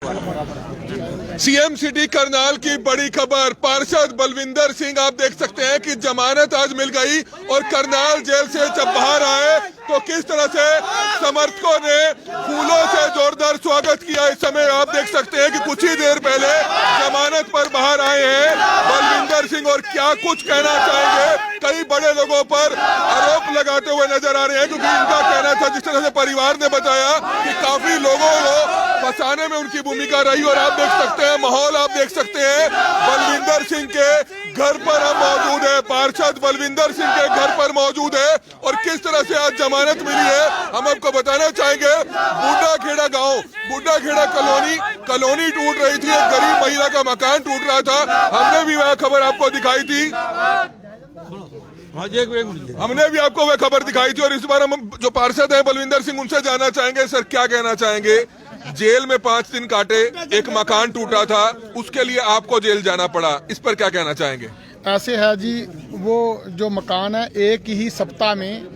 CM city Karnal की बड़ी खबर, पार्षद बलविंदर सिंह आप देख सकते हैं कि जमानत आज मिल गई और करनाल जेल से जब बाहर आए तो किस तरह से समर्थकों ने फूलों से जोरदार स्वागत किया। इस समय आप देख सकते हैं कि कुछ ही देर पहले जमानत पर बाहर आए हैं बलविंदर सिंह और क्या कुछ कहना चाहेंगे। कई बड़े लोगों पर आरोप लगाते हुए नजर आ रहे हैं क्योंकि इनका कहना था, जिस तरह से परिवार ने बताया कि काफी लोगों को फंसाने में उनकी भूमिका रही। और आप देख सकते हैं माहौल, आप देख सकते हैं बलविंदर सिंह के घर पर हम मौजूद है, पार्षद बलविंदर सिंह के घर पर मौजूद है और किस तरह से आज जमानत मिली है हम आपको बताना चाहेंगे। बूढ़ाखेड़ा गांव, बूढ़ाखेड़ा कॉलोनी टूट रही थी, एक गरीब महिला का मकान टूट रहा था, हमने भी वह खबर आपको दिखाई थी, हमने भी आपको वह खबर दिखाई थी। और इस बार हम जो पार्षद हैं बलविंदर सिंह, उनसे जानना चाहेंगे सर क्या कहना चाहेंगे। जेल में 5 दिन काटे, एक मकान टूटा था, उसके लिए आपको जेल जाना पड़ा, इस पर क्या कहना चाहेंगे। ऐसे है जी, वो जो मकान है एक ही सप्ताह में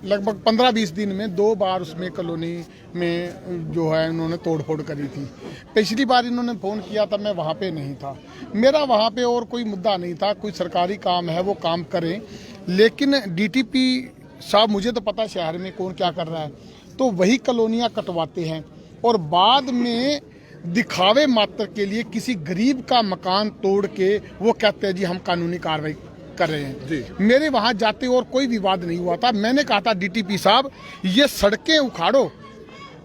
लगभग 15-20 दिन में 2 बार उसमें कॉलोनी में जो है उन्होंने तोड़फोड़ करी थी। पिछली बार इन्होंने फ़ोन किया था, मैं वहाँ पे नहीं था, मेरा वहाँ पे और कोई मुद्दा नहीं था, कोई सरकारी काम है वो काम करें, लेकिन डीटीपी साहब मुझे तो पता शहर में कौन क्या कर रहा है, तो वही कॉलोनियाँ कटवाते हैं और बाद में दिखावे मात्र के लिए किसी गरीब का मकान तोड़ के वो कहते हैं जी हम कानूनी कार्रवाई कर रहे हैं जी। मेरे वहां जाते और कोई विवाद नहीं हुआ था, मैंने कहा था डीटीपी साहब ये सड़कें उखाड़ो,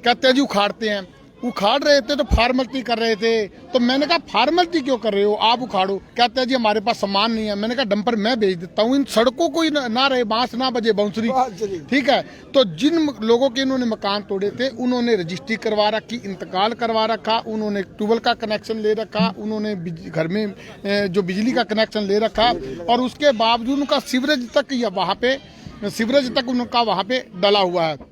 कहते हैं जी उखाड़ते हैं, उखाड़ रहे थे तो फार्मलिटी कर रहे थे, तो मैंने कहा फार्मलिटी क्यों कर रहे हो, आप उखाड़ो, कहते हैं जी हमारे पास सामान नहीं है। मैंने कहा डंपर मैं भेज देता हूँ, इन सड़कों को ना रहे, बांस ना बजे बांसुरी, ठीक है। तो जिन लोगों के इन्होंने मकान तोड़े थे उन्होंने रजिस्ट्री करवा रखी, इंतकाल करवा रखा, उन्होंने ट्यूबवेल का कनेक्शन ले रखा, उन्होंने घर में जो बिजली का कनेक्शन ले रखा और उसके बावजूद उनका सीवरेज तक उनका वहाँ पे डला हुआ है।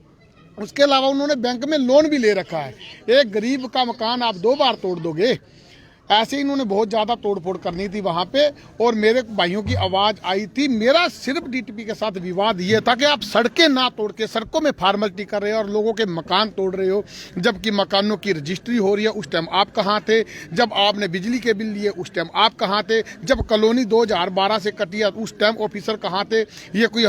उसके अलावा उन्होंने बैंक में लोन भी ले रखा है। एक गरीब का मकान आप 2 बार तोड़ दोगे, ऐसे ही इन्होंने बहुत ज़्यादा तोड़फोड़ करनी थी वहाँ पे। और मेरे भाइयों की आवाज़ आई थी, मेरा सिर्फ डीटीपी के साथ विवाद ये था कि आप सड़कें ना तोड़ के सड़कों में फार्मलिटी कर रहे हो और लोगों के मकान तोड़ रहे हो, जबकि मकानों की रजिस्ट्री हो रही है। उस टाइम आप कहाँ थे, जब आपने बिजली के बिल लिए उस टाइम आप कहाँ थे, जब कॉलोनी 2012 से कटी है उस टाइम ऑफिसर कहाँ थे। ये कोई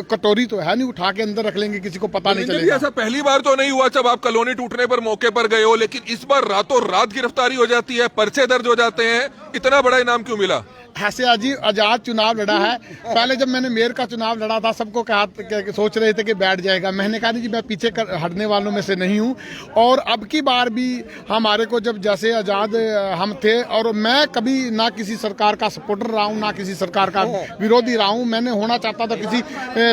कटोरी तो है नहीं उठा के अंदर रख लेंगे, किसी को पता नहीं चलेगा। ऐसा पहली बार तो नहीं हुआ जब आप कॉलोनी टूटने पर मौके पर गए हो, लेकिन इस बार रातों रात गिरफ्तारी हो जाती है, पर्चे दर्ज हो जाते हैं, इतना बड़ा इनाम क्यों मिला। ऐसे अजी आजाद चुनाव लड़ा है। पहले जब मैंने मेयर का चुनाव लड़ा था सबको सोच रहे थे कि बैठ जाएगा, मैंने कहा नहीं जी मैं पीछे हटने वालों में से नहीं हूँ। और अब की बार भी हमारे को जब जैसे आजाद हम थे, और मैं कभी ना किसी सरकार का सपोर्टर रहा हूँ ना किसी सरकार का विरोधी रहा हूँ। मैंने होना चाहता था किसी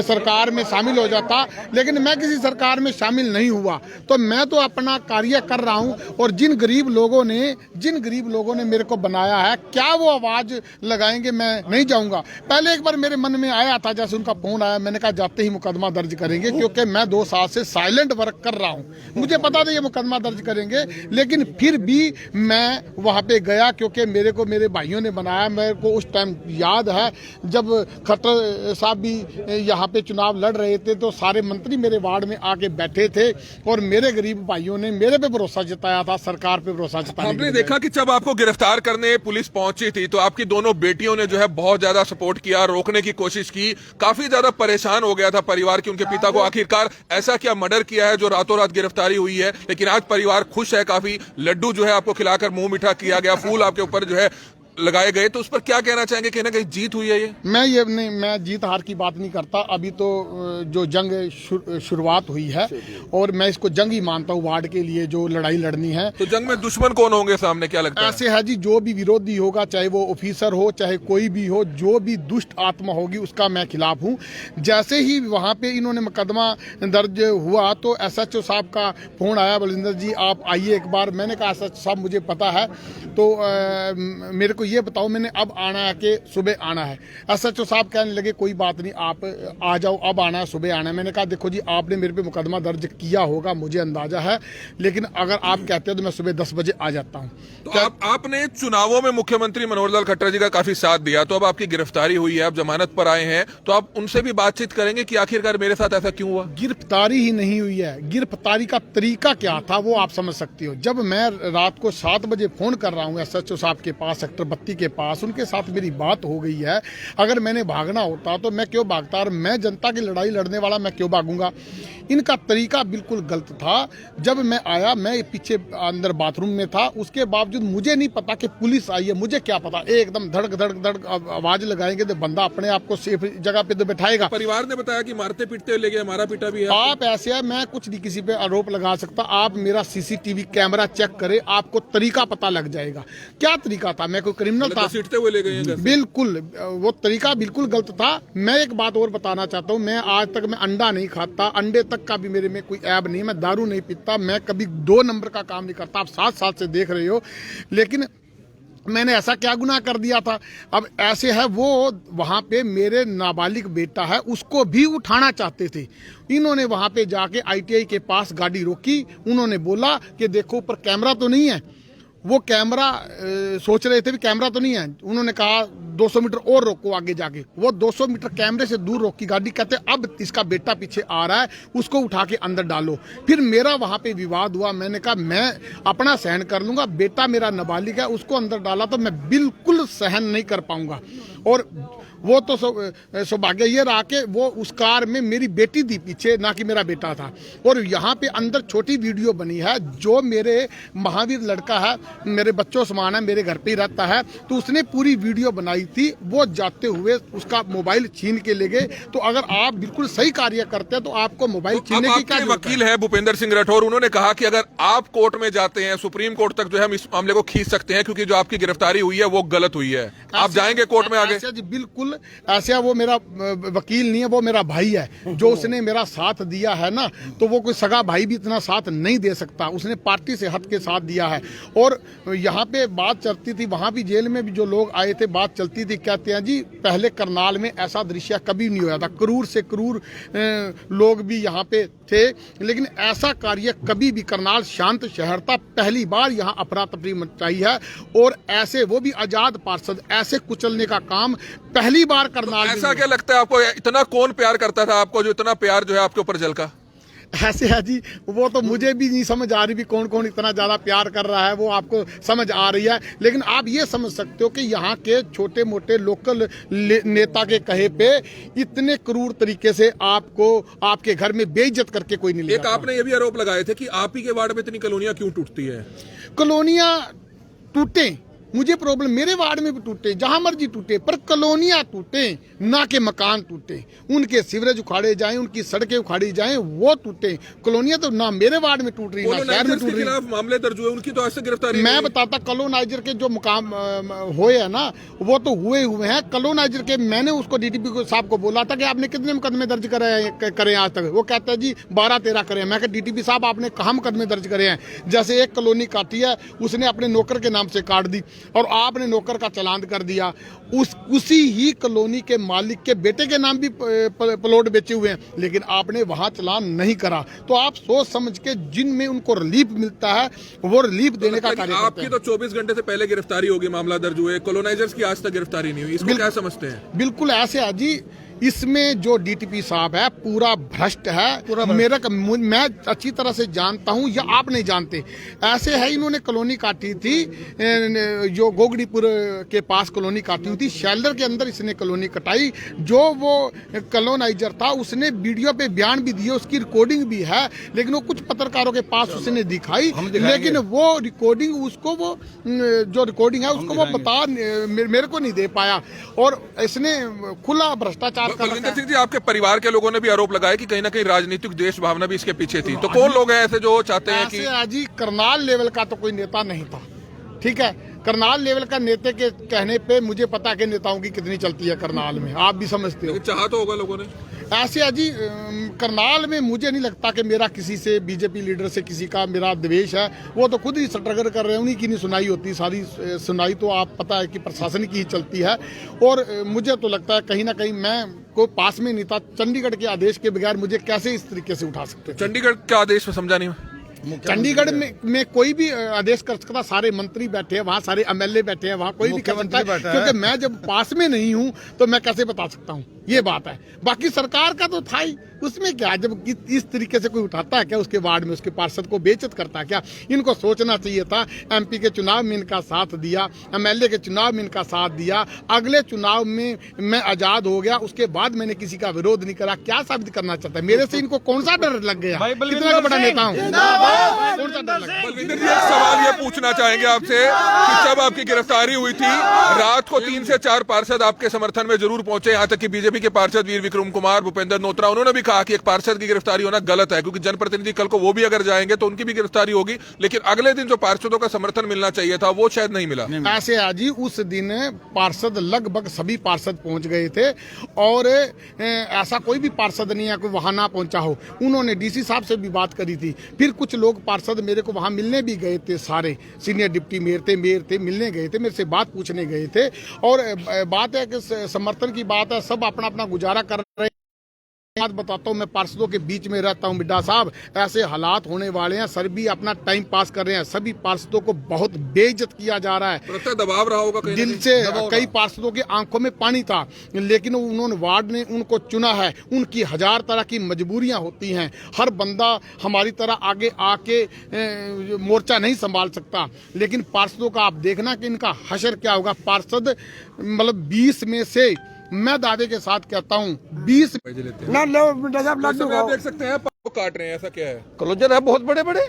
सरकार में शामिल हो जाता, लेकिन मैं किसी सरकार में शामिल नहीं हुआ। तो मैं तो अपना कार्य कर रहा हूँ और जिन गरीब लोगों ने मेरे को बनाया है, क्या वो आवाज़ लगाएंगे, मैं नहीं जाऊंगा। पहले एक बार मेरे मन में आया था, जैसे उनका फोन आया, मैंने कहा जाते ही मुकदमा दर्ज करेंगे, क्योंकि मैं 2 साल से साइलेंट वर्क कर रहा हूं, मुझे पता था ये मुकदमा दर्ज करेंगे, लेकिन फिर भी मैं वहां पे गया क्योंकि मेरे भाइयों ने बनाया। मेरे को उस टाइम याद है जब खट्टर साहब भी यहाँ पे चुनाव लड़ रहे थे तो सारे मंत्री मेरे वार्ड में आके बैठे थे और मेरे गरीब भाइयों ने मेरे पे भरोसा जताया था, सरकार पे भरोसा जताया। हमने देखा कि जब आपको गिरफ्तार करने पुलिस पहुंची थी तो आपकी दोनों बेटियों ने जो है बहुत ज्यादा सपोर्ट किया, रोकने की कोशिश की, काफी ज्यादा परेशान हो गया था परिवार की उनके पिता को आखिरकार ऐसा क्या मर्डर किया है जो रातों रात गिरफ्तारी हुई है। लेकिन आज परिवार खुश है, काफी लड्डू जो है आपको खिलाकर मुंह मीठा किया गया, फूल आपके ऊपर जो है लगाए गए, तो उस पर क्या कहना चाहेंगे, कहीं ना कहीं जीत हुई है ये। मैं जीत हार की बात नहीं करता, अभी तो जो जंग शुरुआत हुई है और मैं इसको जंग ही मानता हूँ वार्ड के लिए जो लड़ाई लड़नी है। तो जंग में दुश्मन कौन होंगे सामने, क्या लगता है। ऐसे है जी, जो भी विरोधी होगा, चाहे वो ऑफिसर हो चाहे कोई भी हो, जो भी दुष्ट आत्मा होगी उसका मैं खिलाफ हूँ। जैसे ही वहाँ पे इन्होंने मुकदमा दर्ज हुआ तो SHO साहब का फोन आया, बलविंदर जी आप आइए एक बार। मैंने कहा SHO साहब मुझे पता है, तो मेरे को ये बताओ मैंने अब आना है कि सुबह आना है? एसएचओ साहब कहने लगे कोई बात नहीं, आप आ जाओ, अब आना है, सुबह आना है। मैंने कहा देखो जी, आपने मेरे पे मुकदमा दर्ज किया होगा, मुझे अंदाजा है, लेकिन अगर आप कहते हो तो मैं सुबह 10 बजे आ जाता हूँ। तो आपने चुनावों में मुख्यमंत्री मनोहर लाल खट्टर जी का काफी साथ दिया, तो अब आपकी गिरफ्तारी हुई है, आप जमानत पर आए हैं, तो आप उनसे भी बातचीत करेंगे कि आखिरकार मेरे साथ ऐसा क्यों हुआ? गिरफ्तारी ही नहीं हुई है, गिरफ्तारी का तरीका क्या था वो आप समझ सकती हो। जब मैं रात को 7 बजे फोन कर रहा हूँ एसएचओ साहब के पास, सेक्टर 32 के पास, उनके साथ मेरी बात हो गई है। अगर मैंने भागना होता तो मैं क्यों भागता, और मैं जनता की लड़ाई लड़ने वाला मैं क्यों भागूंगा? इनका तरीका बिल्कुल गलत था। जब मैं आया, मैं पीछे अंदर बाथरूम में था, उसके बावजूद मुझे नहीं पता कि पुलिस आई है, मुझे क्या पता, एकदम धड़क धड़क धड़क आवाज लगाएंगे तो बंदा अपने आप को सेफ जगह पे तो बैठाएगा। परिवार ने बताया कि मारते पीटते ले गए, मारा पीटा भी है। आप ऐसे है, मैं कुछ नहीं किसी पे आरोप लगा सकता। आप मेरा सीसीटीवी कैमरा चेक करें, आपको तरीका पता लग जाएगा क्या तरीका था। मैं कोई क्रिमिनल था? सीटते हुए ले गए हैं। बिल्कुल, वो तरीका बिल्कुल गलत था। मैं एक बात और बताना चाहता हूँ, मैं आज तक मैं अंडा नहीं खाता, अंडे तक का भी मेरे में कोई ऐब नहीं, मैं दारू नहीं पीता, मैं कभी 2 नंबर का काम नहीं करता। आप 7 साल से देख रहे हो, लेकिन मैंने ऐसा क्या गुनाह कर दिया था? अब ऐसे है, वो वहां पे मेरे नाबालिग बेटा है, उसको भी उठाना चाहते थे। इन्होंने वहां पे जाके आईटीआई के पास गाड़ी रोकी, उन्होंने बोला कि देखो ऊपर कैमरा तो नहीं है। वो कैमरा सोच रहे थे भी कैमरा तो नहीं है, उन्होंने कहा 200 मीटर और रोको आगे जाके। वो 200 मीटर कैमरे से दूर रोकी गाड़ी, कहते अब इसका बेटा पीछे आ रहा है, उसको उठा के अंदर डालो। फिर मेरा वहां पे विवाद हुआ, मैंने कहा मैं अपना सहन कर लूंगा, बेटा मेरा नाबालिग है, उसको अंदर डाला तो मैं बिल्कुल सहन नहीं कर पाऊंगा। और वो तो सौभाग्य ये रहा कि वो उस कार में मेरी बेटी थी पीछे, ना कि मेरा बेटा था। और यहाँ पे अंदर छोटी वीडियो बनी है, जो मेरे महावीर लड़का है, मेरे बच्चों समान है, मेरे घर पे ही रहता है, तो उसने पूरी वीडियो बनाई थी। वो जाते हुए उसका मोबाइल छीन के ले गए। तो अगर आप बिल्कुल सही कार्य करते हैं तो आपको मोबाइल छीनने की क्या जरूरत है? वकील है भूपेंद्र सिंह राठौर, उन्होंने कहा कि अगर आप कोर्ट में जाते हैं, सुप्रीम कोर्ट तक जो है हम इस मामले को खींच सकते हैं, क्योंकि जो आपकी गिरफ्तारी हुई है वो गलत हुई है। आप जाएंगे कोर्ट में आगे? जी बिल्कुल ऐसे, वो मेरा वकील नहीं है, वो मेरा भाई है। जो उसने मेरा साथ दिया है ना, तो वो कोई सगा भाई भी इतना साथ नहीं दे सकता। उसने पार्टी से हट के साथ दिया है। और यहाँ पे बात चलती थी, वहां भी जेल में भी जो लोग आए थे, बात चलती थी, कहते हैं जी पहले करनाल में ऐसा दृश्य कभी नहीं हुआ था, क्रूर से क्रूर लोग भी यहाँ पे थे, लेकिन ऐसा कार्य कभी भी, करनाल शांत शहर था, पहली बार यहाँ अफरा तफरी मचाई है। और ऐसे वो भी आजाद पार्षद, ऐसे कुचलने का काम पहली बार करनाल में। ऐसा क्या लगता है आपको, इतना कौन प्यार करता था आपको, जो इतना प्यार जो है आपके ऊपर झलका? ऐसे है जी, वो तो मुझे भी नहीं समझ आ रही भी कौन कौन इतना ज्यादा प्यार कर रहा है, वो आपको समझ आ रही है। लेकिन आप ये समझ सकते हो कि यहाँ के छोटे मोटे लोकल नेता के कहे पे इतने क्रूर तरीके से आपको आपके घर में बेइज्जत करके कोई नहीं ले एक आपने ये भी आरोप लगाए थे कि आप ही के वार्ड में इतनी कॉलोनियां क्यों टूटती है? कॉलोनियां टूटे, मुझे प्रॉब्लम, मेरे वार्ड में भी टूटे, जहां मर्जी टूटे, पर कॉलोनियां टूटे, ना के मकान टूटे। उनके सीवरेज उखाड़े जाएं, उनकी सड़कें उखाड़ी जाएं, वो टूटे। कॉलोनियां तो ना मेरे वार्ड में टूट रही, ना शहर में टूट रही। मामले दर्ज हुए, उनकी तो आज से गिरफ्तारी। मैं बताता, कॉलोनाइजर के जो मुकाम हुए हैं ना, वो तो हुए हैं। कॉलोनाइजर के मैंने उसको डीटीपी साहब को बोला था कि आपने कितने मुकदमे दर्ज करे आज तक? वो कहता है जी 12-13 करे। मैं कहा डीटीपी साहब आपने कहाँ मुकदमे दर्ज करे हैं? जैसे एक कॉलोनी काटी है, उसने अपने नौकर के नाम से काट दी और आपने नौकर का चालान कर दिया। उसी ही कॉलोनी के मालिक के बेटे के नाम भी प्लॉट बेचे हुए हैं, लेकिन आपने वहां चालान नहीं करा। तो आप सोच समझ के, जिनमें उनको रिलीफ मिलता है वो रिलीफ देने का कार्य करते हैं। आपकी तो 24 घंटे से पहले गिरफ्तारी होगी, मामला दर्ज हुए, कॉलोनाइजर्स की आज तक गिरफ्तारी नहीं हुई, इसको क्या समझते हैं? बिल्कुल ऐसे है जी, इसमें जो डीटीपी साहब है पूरा भ्रष्ट है। मैं अच्छी तरह से जानता हूं, या आप नहीं जानते। ऐसे है, इन्होंने कॉलोनी काटी थी, जो गोगड़ीपुर के पास कॉलोनी काटी हुई थी, शेल्टर के अंदर इसने कॉलोनी कटाई। जो वो कॉलोनाइजर था उसने वीडियो पे बयान भी दिए, उसकी रिकॉर्डिंग भी है, लेकिन वो कुछ पत्रकारों के पास उसने दिखाई, लेकिन वो रिकॉर्डिंग उसको, वो जो रिकॉर्डिंग है उसको वो बता मेरे को नहीं दे पाया। और इसने खुला भ्रष्टाचार। बलविंदर सिंह जी, आपके परिवार के लोगों ने भी आरोप लगाया कि कहीं ना कहीं राजनीतिक देश भावना भी इसके पीछे थी, तो कौन लोग हैं ऐसे जो चाहते हैं कि? जी करनाल लेवल का तो कोई नेता नहीं था, ठीक है। करनाल लेवल का नेता के कहने पे मुझे पता है कि नेताओं की कितनी चलती है करनाल में, आप भी समझते हो। चाहा तो होगा लोगों ने। ऐसे है जी, करनाल में मुझे नहीं लगता कि मेरा किसी से, बीजेपी लीडर से किसी का मेरा द्वेष है। वो तो खुद ही स्ट्रगल कर रहे हैं, उन्हीं की नहीं सुनाई होती। सारी सुनाई तो आप पता है कि प्रशासन की ही चलती है। और मुझे तो लगता है कहीं ना कहीं मैं को पास में नहीं था, चंडीगढ़ के आदेश के बगैर मुझे कैसे इस तरीके से उठा सकते। चंडीगढ़ के आदेश में समझा नहीं। चंडीगढ़ में कोई भी आदेश कर सकता, सारे मंत्री बैठे हैं वहाँ, सारे एमएलए बैठे हैं वहाँ, कोई भी कर सकता है। क्योंकि मैं जब पास में नहीं हूँ तो मैं कैसे बता सकता हूँ, ये बात है। बाकी सरकार का तो था ही, उसमें क्या, जब इस तरीके से कोई उठाता है क्या उसके वार्ड में, उसके पार्षद को बेइज्जत करता है क्या? इनको सोचना चाहिए था। एमपी के चुनाव में इनका साथ दिया, एमएलए के चुनाव में इनका साथ दिया, अगले चुनाव में मैं आजाद हो गया, उसके बाद मैंने किसी का विरोध नहीं करा। क्या साबित करना चाहता है? मेरे से इनको कौन सा डर लग गया? कितना बड़ा नेता हूँ, कौन सा डर लग गया? बलविंदर जी, एक सवाल ये पूछना चाहेंगे आपसे कि जब आपकी गिरफ्तारी हुई थी, रात को 3 से 4 पार्षद आपके समर्थन में जरूर पहुंचे। यहाँ तक कि बीजेपी के पार्षद वीर विक्रम कुमार, भूपेंद्र नोत्रा, उन्होंने भी कहा कि एक पार्षद की गिरफ्तारी होना गलत है, क्योंकि जनप्रतिनिधि कल को वो भी अगर जाएंगे तो उनकी भी गिरफ्तारी होगी। लेकिन अगले दिन जो पार्षदों का समर्थन मिलना चाहिए था वो शायद नहीं मिला। ऐसे आज उस दिन पार्षद लगभग सभी पार्षद पहुंच गए थे, और ऐसा कोई भी पार्षद नहीं है कि वहां ना पहुंचा हो। उन्होंने डीसी साहब से भी बात करी थी। फिर कुछ लोग पार्षद मेरे को वहां मिलने भी गए थे, सारे सीनियर डिप्टी मेयर थे, मिलने गए थे, मेरे से बात पूछने गए थे। और बात है कि समर्थन की बात है, सब अपना अपना गुजारा कर रहे हैं। बात बताता हूँ, मैं पार्षदों के बीच में रहता हूँ मिड्डा साहब, ऐसे हालात होने वाले हैं। सर भी अपना टाइम पास कर रहे हैं, सभी पार्षदों को बहुत बेइज्जत किया जा रहा है। दबाव रहा होगा दिल से। कई पार्षदों की आंखों में पानी था, लेकिन उन्होंने वार्ड ने उनको चुना है। उनकी 1000 तरह की मजबूरियां होती हैं। हर बंदा हमारी तरह आगे आके मोर्चा नहीं संभाल सकता। लेकिन पार्षदों का आप देखना कि इनका हशर क्या होगा। पार्षद मतलब 20 में से मैं दावे के साथ कहता हूँ 20 ना लो, आप देख सकते हैं काट रहे हैं, ऐसा क्या है? क्लोजर है बहुत बड़े बड़े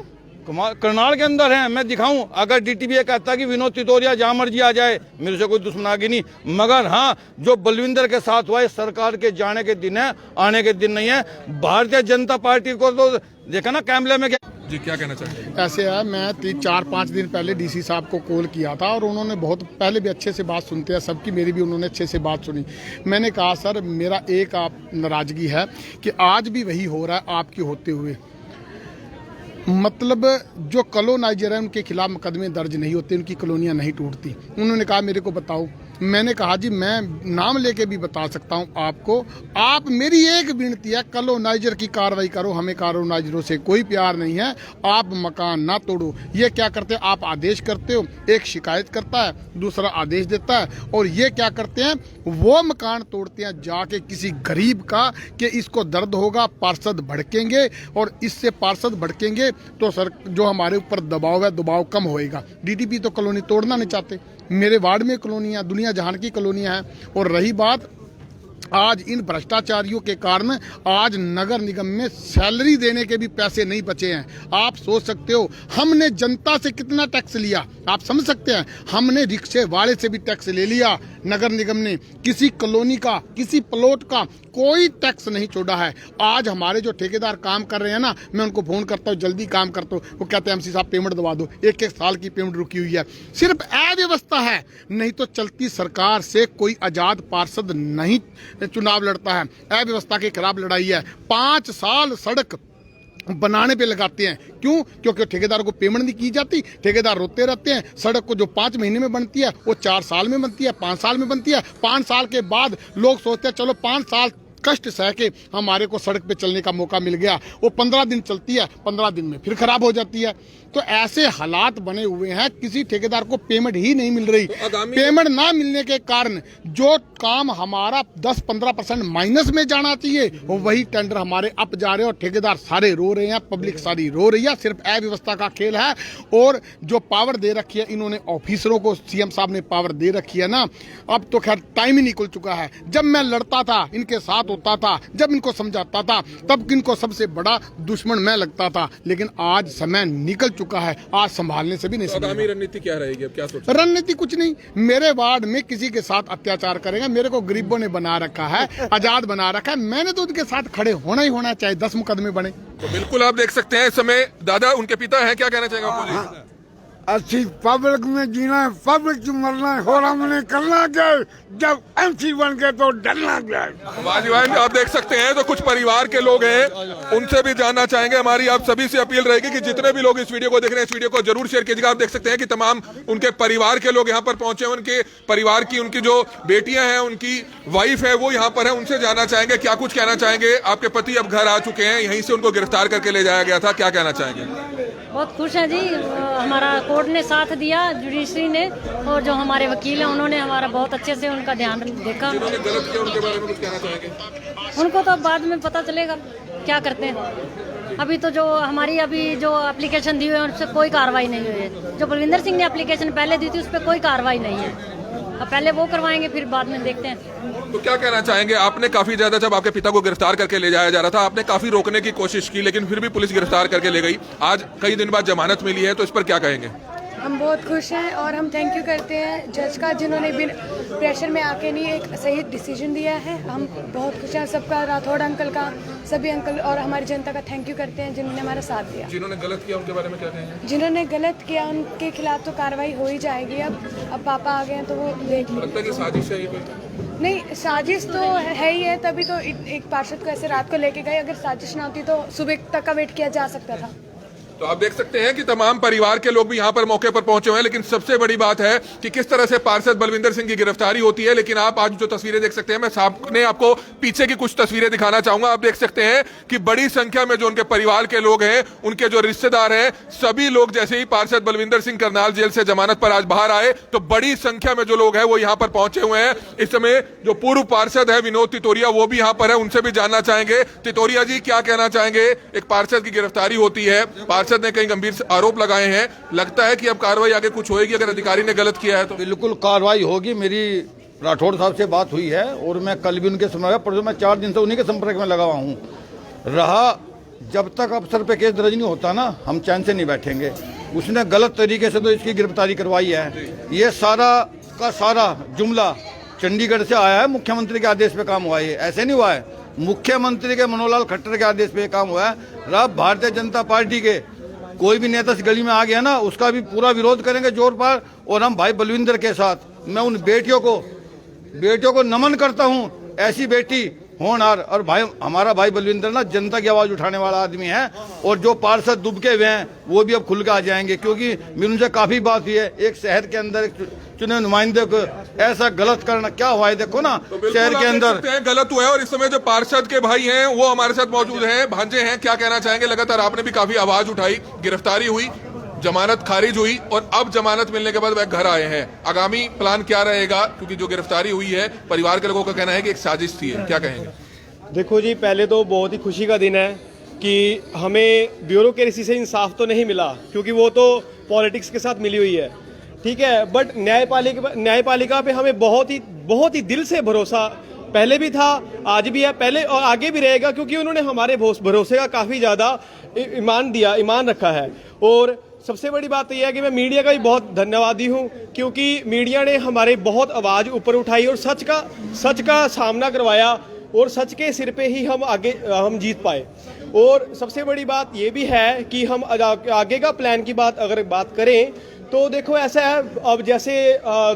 करनाल के अंदर है। मैं दिखाऊं, अगर डीटीबी कहता कि विनोद तितोरिया जहां मर्जी आ जाए, मेरे से कोई दुश्मनागी नहीं। मगर हाँ, जो बलविंदर के साथ हुआ है, सरकार के जाने के दिन है, आने के दिन नहीं है। भारतीय जनता पार्टी को तो देखा ना कैमरे में क्या जी, क्या कहना चाहते हैं? ऐसे है, मैं 4-5 दिन पहले डीसी साहब को कॉल किया था, और उन्होंने बहुत पहले भी अच्छे से बात सुनते हैं सबकी, मेरी भी उन्होंने अच्छे से बात सुनी। मैंने कहा सर, मेरा एक आप नाराजगी है कि आज भी वही हो रहा है आपके होते हुए। मतलब जो कॉलोनाइजर है उनके खिलाफ मुकदमे दर्ज नहीं होते, उनकी कॉलोनियाँ नहीं टूटती। उन्होंने कहा मेरे को बताओ। मैंने कहा जी मैं नाम लेके भी बता सकता हूं आपको। आप, मेरी एक विनती है, कॉलोनाइजर की कार्रवाई करो, हमें कॉलोनाइजरों से कोई प्यार नहीं है। आप मकान ना तोड़ो। ये क्या करते हैं, आप आदेश करते हो, एक शिकायत करता है, दूसरा आदेश देता है, और ये क्या करते हैं, वो मकान तोड़ते हैं जाके किसी गरीब का, कि इसको दर्द होगा, पार्षद भड़केंगे, और इससे पार्षद भड़केंगे तो सर जो हमारे ऊपर दबाव है, दबाव कम होएगा। डीटीपी तो कॉलोनी तोड़ना नहीं चाहते। मेरे वार्ड में कॉलोनियाँ, दुनिया जहान की कॉलोनियाँ हैं। और रही बात, आज इन भ्रष्टाचारियों के कारण आज नगर निगम में सैलरी देने के भी पैसे नहीं बचे हैं। आप सोच सकते हो हमने जनता से कितना टैक्स लिया, आप समझ सकते हैं। हमने रिक्शे वाले से भी टैक्स ले लिया। नगर निगम ने किसी कॉलोनी का, किसी प्लॉट का कोई टैक्स नहीं छोड़ा है। आज हमारे जो ठेकेदार काम कर रहे हैं ना, मैं उनको फोन करता हूँ, जल्दी काम करता हूँ, वो कहते हैं एमसी साहब पेमेंट दबा दो। 1-1 साल की पेमेंट रुकी हुई है। सिर्फ अव्यवस्था है, नहीं तो चलती सरकार से कोई आजाद पार्षद नहीं चुनाव लड़ता है। अव्यवस्था के खिलाफ लड़ाई है। 5 साल सड़क बनाने पे लगाते हैं। क्यों? क्योंकि ठेकेदार को पेमेंट नहीं की जाती। ठेकेदार रोते रहते हैं। सड़क को जो 5 महीने में बनती है वो 4 साल में बनती है, 5 साल में बनती है। 5 साल के बाद लोग सोचते हैं चलो 5 साल कष्ट सह के हमारे को सड़क पे चलने का मौका मिल गया। वो 15 दिन चलती है, 15 दिन में फिर खराब हो जाती है। तो ऐसे हालात बने हुए हैं, किसी ठेकेदार को पेमेंट ही नहीं मिल रही। तो पेमेंट ना मिलने के कारण जो काम हमारा 10-15% माइनस में जाना चाहिए, वो वही टेंडर हमारे अप जा रहे हैं, और ठेकेदार सारे रो रहे हैं, पब्लिक सारी रो रही है। सिर्फ अव्यवस्था का खेल है। और जो पावर दे रखी है इन्होंने ऑफिसरों को, सीएम साहब ने पावर दे रखी है ना, अब तो खैर टाइम ही निकल चुका है। जब मैं लड़ता था, इनके साथ होता था, जब इनको समझाता था, तब इनको सबसे बड़ा दुश्मन मैं लगता था। लेकिन आज समय निकल चुका है, आज संभालने से भी नहीं। आगामी रणनीति क्या रहेगी, अब क्या सोचते हैं? रणनीति कुछ नहीं। मेरे वार्ड में किसी के साथ अत्याचार करेगा, मेरे को गरीबों ने बना रखा है, आजाद बना रखा है, मैंने तो उनके साथ खड़े होना ही होना, चाहे 10 मुकदमे बने। तो बिल्कुल आप देख सकते हैं इस समय दादा, उनके पिता हैं, क्या कहना चाहेंगे? अच्छी पब्लिक में जीना है, पब्लिक से मरना है, और हमने करना क्या है? जब एमसी बन गए तो डरना क्या है? वाजीवान आप देख सकते हैं तो कुछ परिवार के लोग हैं, उनसे भी जानना चाहेंगे। हमारी आप सभी से अपील रहेगी कि जितने भी लोग इस वीडियो को देख रहे हैं, इस वीडियो को जरूर शेयर कीजिएगा। आप देख सकते हैं कि तमाम उनके परिवार के लोग यहाँ पर पहुंचे हैं, उनके परिवार की, उनकी जो बेटियां हैं, उनकी वाइफ है, वो यहाँ पर है। उनसे जानना चाहेंगे क्या कुछ कहना चाहेंगे। आपके पति अब घर आ चुके हैं, यहीं से उनको गिरफ्तार करके ले जाया गया था, क्या कहना चाहेंगे? बहुत खुश हैं जी, हमारा कोर्ट ने साथ दिया, जुडिशरी ने, और जो हमारे वकील हैं उन्होंने हमारा बहुत अच्छे से उनका ध्यान देखा। जिन्होंने गलत किया उनके बारे में कुछ कहना चाहेंगे? उनको तो बाद में पता चलेगा क्या करते हैं। अभी तो जो हमारी अभी जो एप्लीकेशन दी हुई है उस पर कोई कार्रवाई नहीं हुई है। जो बलविंदर सिंह ने एप्लीकेशन पहले दी थी उस पर कोई कार्रवाई नहीं है। अब पहले वो करवाएंगे, फिर बाद में देखते हैं। तो क्या कहना चाहेंगे? आपने काफी ज्यादा, जब आपके पिता को गिरफ्तार करके ले जाया जा रहा था, आपने काफी रोकने की कोशिश की, लेकिन फिर भी पुलिस गिरफ्तार करके ले गई। आज कई दिन बाद जमानत मिली है, तो इस पर क्या कहेंगे? हम बहुत खुश हैं और हम थैंक यू करते हैं जज का, जिन्होंने भी प्रेशर में आके नहीं एक सही डिसीजन दिया है। हम बहुत खुश हैं सबका, राठौड़ अंकल का, सभी अंकल और हमारी जनता का थैंक यू करते हैं जिन्होंने हमारा साथ दिया। जिन्होंने गलत किया उनके बारे में क्या कहेंगे? जिन्होंने गलत किया उनके खिलाफ तो कार्रवाई हो ही जाएगी। अब पापा आ गए हैं तो वो देख लें। लगता है कि साजिश है ये कोई? नहीं, साजिश तो है ही है, तभी तो एक पार्षद को ऐसे रात को लेके गए। अगर साजिश ना होती तो सुबह तक का वेट किया जा सकता था। तो आप देख सकते हैं कि तमाम परिवार के लोग भी यहाँ पर मौके पर पहुंचे हुए हैं, लेकिन सबसे बड़ी बात है कि किस तरह से पार्षद बलविंदर सिंह की गिरफ्तारी होती है। लेकिन आप आज जो तस्वीरें देख सकते हैं, मैं सामने आपको पीछे की कुछ तस्वीरें दिखाना चाहूंगा। आप देख सकते हैं कि बड़ी संख्या में जो उनके परिवार के लोग हैं, उनके जो रिश्तेदार हैं, सभी लोग जैसे ही पार्षद बलविंदर सिंह करनाल जेल से जमानत पर आज बाहर आए, तो बड़ी संख्या में जो लोग हैं वो यहाँ पर पहुंचे हुए हैं। इस समय जो पूर्व पार्षद है विनोद तितोरिया, वो भी यहाँ पर है, उनसे भी जानना चाहेंगे। तितोरिया जी, क्या कहना चाहेंगे? एक पार्षद की गिरफ्तारी होती है, पार्षद ने कई गंभीर आरोप लगाए हैं, लगता है कि अब कार्रवाई आगे कुछ होएगी अगर अधिकारी ने गलत किया है तो? बिल्कुल कार्रवाई होगी। मेरी राठौड़ साहब से बात हुई है और मैं कल भी उनके समय, परसों मैं 4 दिन से उन्हीं के संपर्क में लगा हुआ हूँ। रहा जब तक अफसर पे केस दर्ज नहीं होता ना, हम चैन से नहीं बैठेंगे। उसने गलत तरीके से तो इसकी गिरफ्तारी करवाई है। ये सारा का सारा जुमला चंडीगढ़ से आया है, मुख्यमंत्री के आदेश पे काम हुआ है। ऐसे नहीं हुआ है, मुख्यमंत्री के मनोहरलाल खट्टर के आदेश पे काम हुआ है। रहा भारतीय जनता पार्टी के कोई भी नेता इस गली में आ गया ना, उसका भी पूरा विरोध करेंगे जोर पर। और हम भाई बलविंदर के साथ, मैं उन बेटियों को नमन करता हूँ। ऐसी बेटी होनहार, और भाई हमारा भाई बलविंदर ना जनता की आवाज उठाने वाला आदमी है। और जो पार्षद दुबके हुए हैं वो भी अब खुल के आ जाएंगे, क्योंकि मेरी उनसे काफी बात हुई है। एक शहर के अंदर चुने नुमाइंदे को ऐसा गलत करना क्या हुआ है? देखो ना, तो शहर के अंदर गलत हुआ है। और इस समय जो पार्षद के भाई हैं वो हमारे साथ मौजूद हैं, भांजे हैं, क्या कहना चाहेंगे? लगातार आपने भी काफी आवाज उठाई, गिरफ्तारी हुई, जमानत खारिज हुई और अब जमानत मिलने के बाद वह घर आए हैं। आगामी प्लान क्या रहेगा? क्योंकि जो गिरफ्तारी हुई है, परिवार के लोगों का कहना है कि एक साजिश थी, क्या कहेंगे? देखो जी, पहले तो बहुत ही खुशी का दिन है कि हमें ब्यूरोक्रेसी से इंसाफ तो नहीं मिला, क्योंकि वो तो पॉलिटिक्स के साथ मिली हुई है, ठीक है। बट न्यायपालिका पे हमें बहुत ही दिल से भरोसा पहले भी था, आज भी है, पहले और आगे भी रहेगा, क्योंकि उन्होंने हमारे भरोसे का काफ़ी ज़्यादा ईमान रखा है। और सबसे बड़ी बात यह है कि मैं मीडिया का भी बहुत धन्यवादी हूं, क्योंकि मीडिया ने हमारे बहुत आवाज़ ऊपर उठाई और सच का सामना करवाया, और सच के सिर पे ही हम जीत पाए। और सबसे बड़ी बात यह भी है कि हम आगे का प्लान की अगर बात करें तो देखो ऐसा है, अब जैसे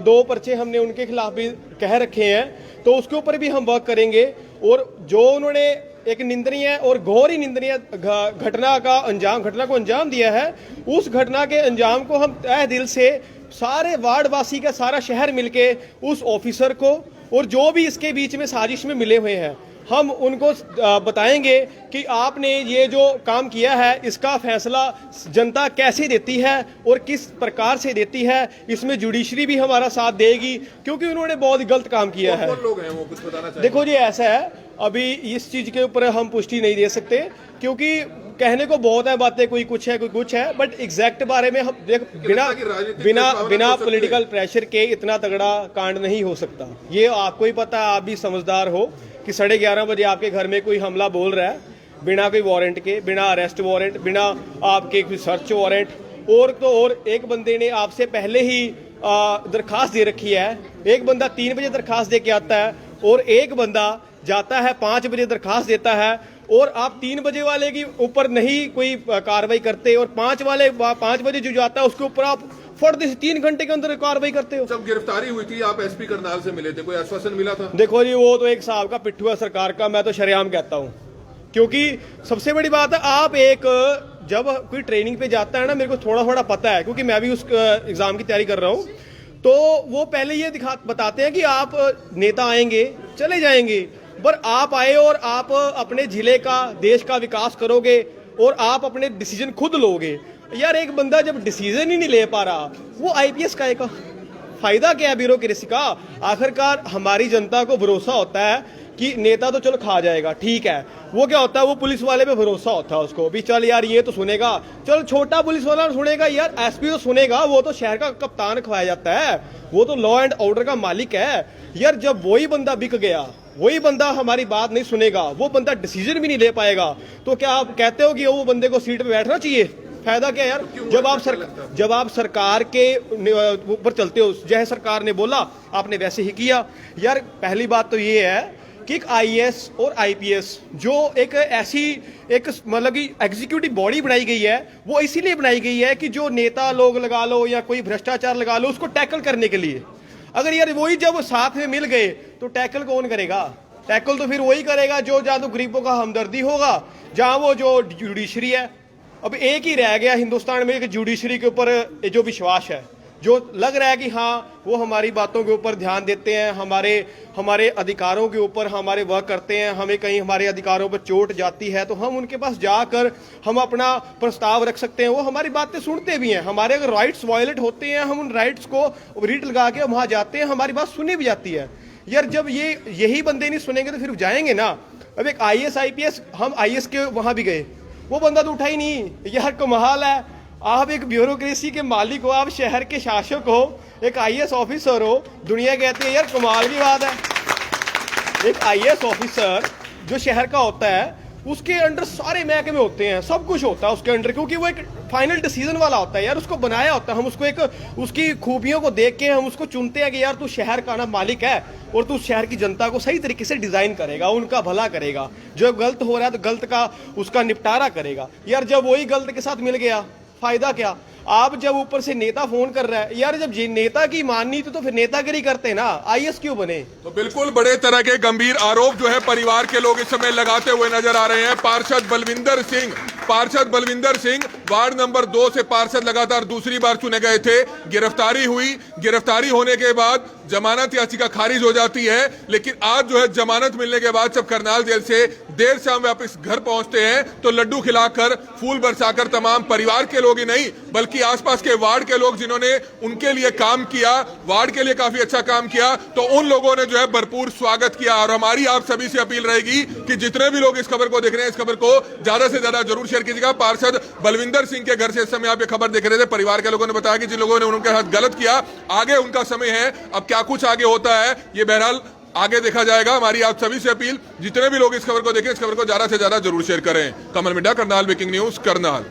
2 पर्चे हमने उनके खिलाफ भी कह रखे हैं, तो उसके ऊपर भी हम वर्क करेंगे। और जो उन्होंने एक निंदनीय और घोर ही निंदनीय घटना को अंजाम दिया है, उस घटना के अंजाम को हम तहे दिल से सारे वार्डवासी का सारा शहर मिलके उस ऑफिसर को और जो भी इसके बीच में साजिश में मिले हुए हैं, हम उनको बताएंगे कि आपने ये जो काम किया है इसका फैसला जनता कैसे देती है और किस प्रकार से देती है। इसमें जुडिशरी भी हमारा साथ देगी, क्योंकि उन्होंने बहुत गलत काम किया है। लोग हैं वो कुछ बताना चाहिए? देखो जी, ऐसा है, अभी इस चीज के ऊपर हम पुष्टि नहीं दे सकते, क्योंकि कहने को बहुत है बातें, कोई कुछ है, बट एग्जैक्ट बारे में हम बिना पॉलिटिकल प्रेशर के इतना तगड़ा कांड नहीं हो सकता। ये आपको ही पता है, आप भी समझदार हो कि 11:30 बजे आपके घर में कोई हमला बोल रहा है बिना कोई वारंट के, बिना अरेस्ट वारंट, बिना आपके कोई सर्च वारंट, और एक बंदे ने आपसे पहले ही दरखास्त दे रखी है। एक बंदा 3 बजे दरखास्त दे के आता है और एक बंदा जाता है 5 बजे दरखास्त देता है, और आप 3 बजे वाले के ऊपर नहीं कोई कार्रवाई करते, और 5 बजे जो जाता है उसके ऊपर आप फट से 3 घंटे के अंदर कार्रवाई करते हो। जब गिरफ्तारी हुई थी आप एसपी करनाल से मिले थे, कोई आश्वासन मिला था? देखो जी, वो तो एक साहब का पिट्ठू है सरकार का, मैं तो शरेआम कहता हूँ। क्योंकि सबसे बड़ी बात है, आप एक जब कोई ट्रेनिंग पे जाता है ना, मेरे को थोड़ा थोड़ा पता है क्योंकि मैं भी उस एग्जाम की तैयारी कर रहा हूँ, तो वो पहले ये बताते हैं कि आप नेता आएंगे चले जाएंगे, पर आप आए और आप अपने जिले का देश का विकास करोगे और आप अपने डिसीजन खुद लोगे। यार एक बंदा जब डिसीजन ही नहीं ले पा रहा, वो आईपीएस का एक फायदा क्या है ब्यूरोक्रेसी का? आखिरकार हमारी जनता को भरोसा होता है कि नेता तो चलो खा जाएगा, ठीक है, वो क्या होता है, वो पुलिस वाले पे भरोसा होता है उसको भी, चल यार ये तो सुनेगा, चल छोटा पुलिस वाला सुनेगा, यार एसपी तो सुनेगा, वो तो शहर का कप्तान खवाया जाता है, वो तो लॉ एंड ऑर्डर का मालिक है। यार जब वही बंदा बिक गया, वही बंदा हमारी बात नहीं सुनेगा, वो बंदा डिसीजन भी नहीं ले पाएगा, तो क्या आप कहते हो कि वो बंदे को सीट पे बैठना चाहिए? फायदा क्या यार? जब आप सरकार के ऊपर चलते हो, जैसे सरकार ने बोला आपने वैसे ही किया। यार पहली बात तो ये है कि एक आईएएस और आईपीएस जो एक ऐसी एक मतलब कि एग्जीक्यूटिव बॉडी बनाई गई है, वो इसीलिए बनाई गई है कि जो नेता लोग लगा लो या कोई भ्रष्टाचार लगा लो, उसको टैकल करने के लिए। अगर यार वही जब साथ में मिल गए तो टैकल कौन करेगा? टैकल तो फिर वही करेगा जो जहाँ तो गरीबों का हमदर्दी होगा, जहाँ वो जो जुडिशरी है। अब एक ही रह गया हिंदुस्तान में, एक जुडिशरी के ऊपर जो विश्वास है, जो लग रहा है कि हाँ वो हमारी बातों के ऊपर ध्यान देते हैं, हमारे अधिकारों के ऊपर हमारे वर्क करते हैं, हमें कहीं हमारे अधिकारों पर चोट जाती है तो हम उनके पास जाकर हम अपना प्रस्ताव रख सकते हैं, वो हमारी बातें सुनते भी हैं। हमारे अगर राइट्स वायलेट होते हैं, हम उन राइट्स को रीट लगा के वहाँ जाते हैं, हमारी बात सुनी भी जाती है। यार जब यही बंदे नहीं सुनेंगे तो फिर जाएंगे ना। अब एक आईएएस आईपीएस, हम आईएएस के वहाँ भी गए, वो बंदा तो उठा ही नहीं। यार कमाल है, आप एक ब्यूरोक्रेसी के मालिक हो, आप शहर के शासक हो, एक आईएएस ऑफिसर हो, दुनिया कहती है यार कमाल की बात है। एक आईएएस ऑफिसर जो शहर का होता है, उसके अंडर सारे महकमे होते हैं, सब कुछ होता है उसके अंडर, क्योंकि वो एक फाइनल डिसीजन वाला होता है। यार उसको बनाया होता है, हम उसको एक उसकी खूबियों को देख के हम उसको चुनते हैं कि यार तू शहर का ना मालिक है और तू शहर की जनता को सही तरीके से डिजाइन करेगा, उनका भला करेगा, जो गलत हो रहा है तो गलत का उसका निपटारा करेगा। यार जब वही गलत के साथ मिल गया, फायदा क्या? आप जब ऊपर से नेता फोन कर रहा है, यार जब नेता की माननी तो फिर नेतागिरी करते ना, आईएएस क्यों बने? तो बिल्कुल बड़े तरह के गंभीर आरोप जो है परिवार के लोग इस समय लगाते हुए नजर आ रहे हैं। पार्षद बलविंदर सिंह वार्ड नंबर 2 से पार्षद लगातार दूसरी बार चुने गए थे। गिरफ्तारी हुई, गिरफ्तारी होने के बाद जमानत याचिका खारिज हो जाती है, लेकिन आज जो है जमानत मिलने के बाद जब करनाल जेल से देर शाम वापस घर पहुंचते हैं तो लड्डू खिलाकर, फूल बरसाकर तमाम परिवार के लोग ही नहीं बल्कि आसपास के वार्ड के लोग जिन्होंने उनके लिए काम किया, वार्ड के लिए काफी अच्छा काम किया, तो उन लोगों ने जो है भरपूर स्वागत किया। और हमारी आप सभी से अपील रहेगी कि जितने भी लोग इस खबर को देख रहे हैं, इस खबर को ज्यादा से ज्यादा जरूर शेयर कीजिएगा। पार्षद बलविंदर सिंह के घर से इस समय आप ये खबर देख रहे थे, परिवार के लोगों ने बताया कि जिन लोगों ने उनके साथ गलत किया, आगे उनका समय है, अब क्या कुछ आगे होता है ये बहरहाल आगे देखा जाएगा। हमारी आप सभी से अपील, जितने भी लोग इस खबर को देखें, इस खबर को ज्यादा से ज्यादा जरूर शेयर करें। कमल मिड्डा, करनाल ब्रेकिंग न्यूज, करनाल।